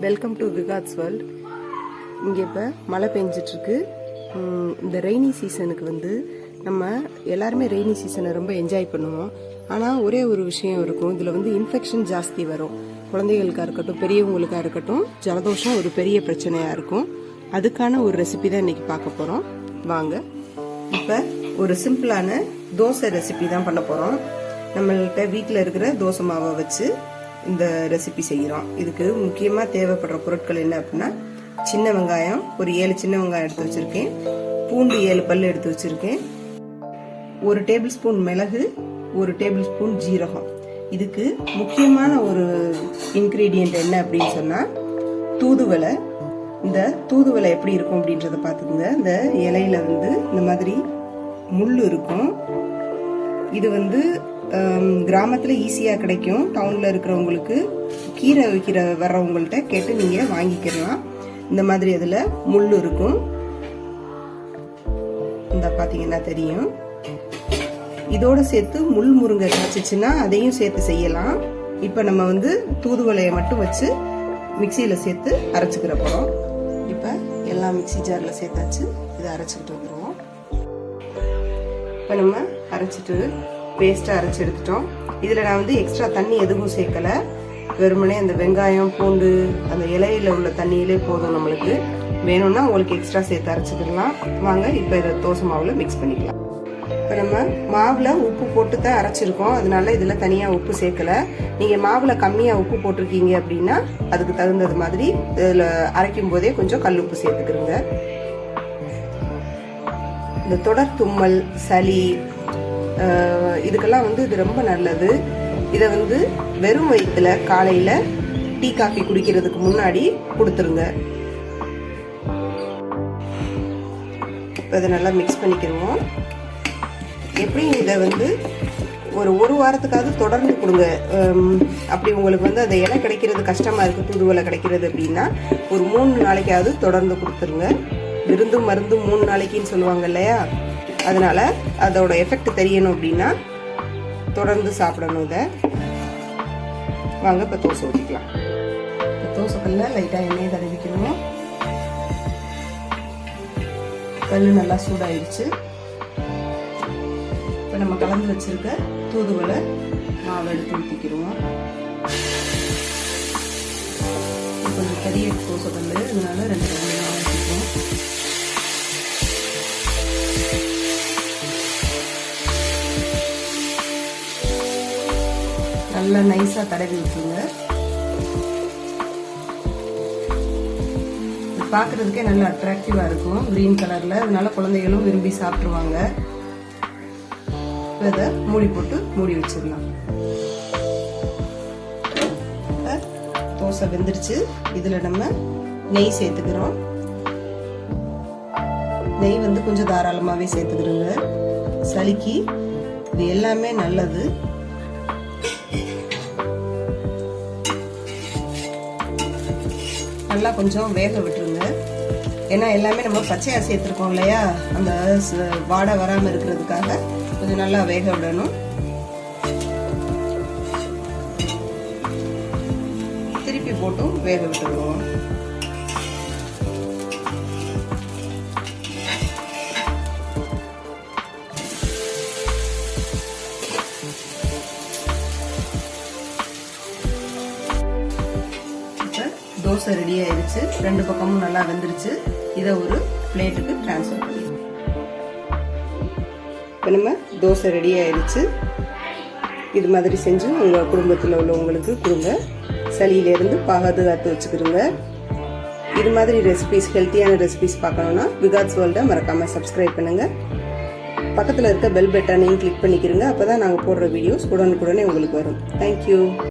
Welcome to விகாத்ஸ் world. இங்கே இப்போ மழை பெஞ்சிட்ருக்கு. இந்த ரெய்னி சீசனுக்கு வந்து நம்ம எல்லாருமே ரெய்னி சீசனை ரொம்ப என்ஜாய் பண்ணுவோம். ஆனால் ஒரே ஒரு விஷயம் இருக்கும், இதில் வந்து இன்ஃபெக்ஷன் ஜாஸ்தி வரும். குழந்தைகளுக்காக இருக்கட்டும், பெரியவங்களுக்காக இருக்கட்டும், ஜலதோஷம் ஒரு பெரிய பிரச்சனையாக இருக்கும். அதுக்கான ஒரு ரெசிபி தான் இன்னைக்கு பார்க்க போகிறோம். வாங்க. இப்போ ஒரு சிம்பிளான தோசை ரெசிபி தான் பண்ண போகிறோம். நம்மள்கிட்ட வீட்டில் இருக்கிற தோசை மாவை வச்சு இந்த ரெசிபி செய்கிறோம். இதுக்கு முக்கியமாக தேவைப்படுற பொருட்கள் என்ன அப்படின்னா, சின்ன வெங்காயம் ஒரு 7 சின்ன வெங்காயம் எடுத்து வச்சிருக்கேன், பூண்டு 7 பல் எடுத்து வச்சிருக்கேன், 1 டேபிள் ஸ்பூன் மிளகு, 1 டேபிள் ஸ்பூன் ஜீரகம். இதுக்கு முக்கியமான ஒரு இன்கிரீடியன்ட் என்ன அப்படின்னு சொன்னா தூதுவளை. இந்த தூதுவளை எப்படி இருக்கும் அப்படின்றத பார்த்துக்குங்க. இந்த இலையில வந்து இந்த மாதிரி முள் இருக்கும். இது வந்து கிராமத்துல ஈஸியா கிடைக்கும். டவுன்ல இருக்கிறவங்களுக்கு கீரை விற்கிற வர்றவங்கள்ட்ட கேட்டு நீங்க வாங்கிக்கலாம். இந்த மாதிரி அதுல முள் இருக்கும். இந்த பாத்தீங்கன்னா தெரியும். இதோட சேர்த்து முள் முருங்கை கிடைச்சிச்சுன்னா அதையும் சேர்த்து செய்யலாம். இப்ப நம்ம வந்து தூதுவளையை மட்டும் வச்சு மிக்சியில சேர்த்து அரைச்சுக்கிற போறோம். இப்ப எல்லாம் மிக்சி ஜார்ல சேர்த்தாச்சு. இதை அரைச்சுக்கிட்டு வந்துருவோம். இப்ப நம்ம அரைச்சிட்டு பேஸ்டா அரைச்சு எடுத்துட்டோம். இதுல நான் வந்து எக்ஸ்ட்ரா தண்ணி எதுவும் சேர்க்கல. வெறுமனே அந்த வெங்காயம் பூண்டு அந்த இலையில உள்ள தண்ணியிலே போதும். நம்மளுக்கு வேணும்னா உங்களுக்கு எக்ஸ்ட்ரா சேர்த்து அரைச்சிக்கலாம். வாங்க இப்ப இதை தோசை மாவுல மிக்ஸ் பண்ணிக்கலாம். இப்ப நம்ம மாவுல உப்பு போட்டு தான் அரைச்சிருக்கோம், அதனால இதுல தனியா உப்பு சேர்க்கல. நீங்க மாவுல கம்மியா உப்பு போட்டிருக்கீங்க அப்படின்னா அதுக்கு தகுந்தது மாதிரி இதுல அரைக்கும் போதே கொஞ்சம் கல் உப்பு சேர்த்துக்கிறோங்க. இந்த தொடர் தும்மல், சளி, இதுக்கெல்லாம் வந்து இது ரொம்ப நல்லது. இதை வந்து வெறும் வயிற்றுல காலையில டீ காஃபி குடிக்கிறதுக்கு முன்னாடி கொடுத்துருங்க. இதை நல்லா மிக்ஸ் பண்ணிக்கிறோம். எப்படி இதை வந்து ஒரு வாரத்துக்காவது தொடர்ந்து கொடுங்க. அப்படி உங்களுக்கு வந்து அந்த இலை கிடைக்கிறது கஷ்டமா இருக்கு, தூதுவளை கிடைக்கிறது அப்படின்னா ஒரு 3 நாளைக்காவது தொடர்ந்து கொடுத்துருங்க. விருந்தும் மருந்தும் 3 நாளைக்குன்னு சொல்லுவாங்க இல்லையா, அதனால அதோட எஃபெக்ட் தெரியணும் அப்படின்னா தொடர்ந்து சாப்பிடணும். இதை வாங்க இப்போ தோசை ஊற்றிக்கலாம். இப்போ தோசை கல்ல லைட்டாக எண்ணெயை தடவிக்கணும். கல் நல்லா சூடாயிடுச்சு. இப்போ நம்ம கலந்து வச்சிருக்க தூதுவளை மாவை எடுத்து ஊற்றிக்கிறோம். கொஞ்சம் பெரிய தோசை கல், அதனால 2 கல் மாவு ஊற்றிக்கிறோம். நல்லா நைஸா தடவி விட்டுருங்க. பார்க்கறதுக்கே நல்லா அட்ராக்டிவா இருக்கும், கிரீன் கலர்ல. அதனால குழந்தைகளும் விரும்பி சாப்பிட்டுருவாங்க. இதை மூடி போட்டு மூடி வச்சிடலாம். தோசை வெந்துருச்சு. இதுல நம்ம நெய் சேர்த்துக்கிறோம். நெய் வந்து கொஞ்சம் தாராளமாவே சேர்த்துக்கிறோங்க. சளிக்கு இது எல்லாமே நல்லது. நல்லா கொஞ்சம் வேக விட்டுருங்க. ஏன்னா எல்லாமே நம்ம பச்சையா சேர்த்துருக்கோம் இல்லையா, அந்த வாடை வராம இருக்கிறதுக்காக கொஞ்சம் நல்லா வேக விடணும். திருப்பி போட்டும் வேக விட்டுருவோம். தோசை ரெடி ஆயிடுச்சு. 2 பக்கமும் நல்லா வெந்துருச்சு. இதை ஒரு பிளேட்டுக்கு டிரான்ஸ்ஃபர் பண்ணிடுவோம். இப்போ நம்ம தோசை ரெடி ஆயிடுச்சு. இது மாதிரி செஞ்சு உங்க குடும்பத்தில் உள்ளவங்களுக்கு கொடுங்க. சளியிலேருந்து பாதுகாத்து வச்சுக்கிறோங்க. இது மாதிரி ரெசிபிஸ், ஹெல்த்தியான ரெசிபிஸ் பார்க்கணும்னா விகாத்ஸ் வேர்ல்டை மறக்காம சப்ஸ்கிரைப் பண்ணுங்க. பக்கத்தில் இருக்க பெல் பட்டனையும் கிளிக் பண்ணிக்கிறங்க. அப்பதான் நாங்கள் போடுற வீடியோஸ் உடனுக்குடனே உங்களுக்கு வரும். தேங்க்யூ.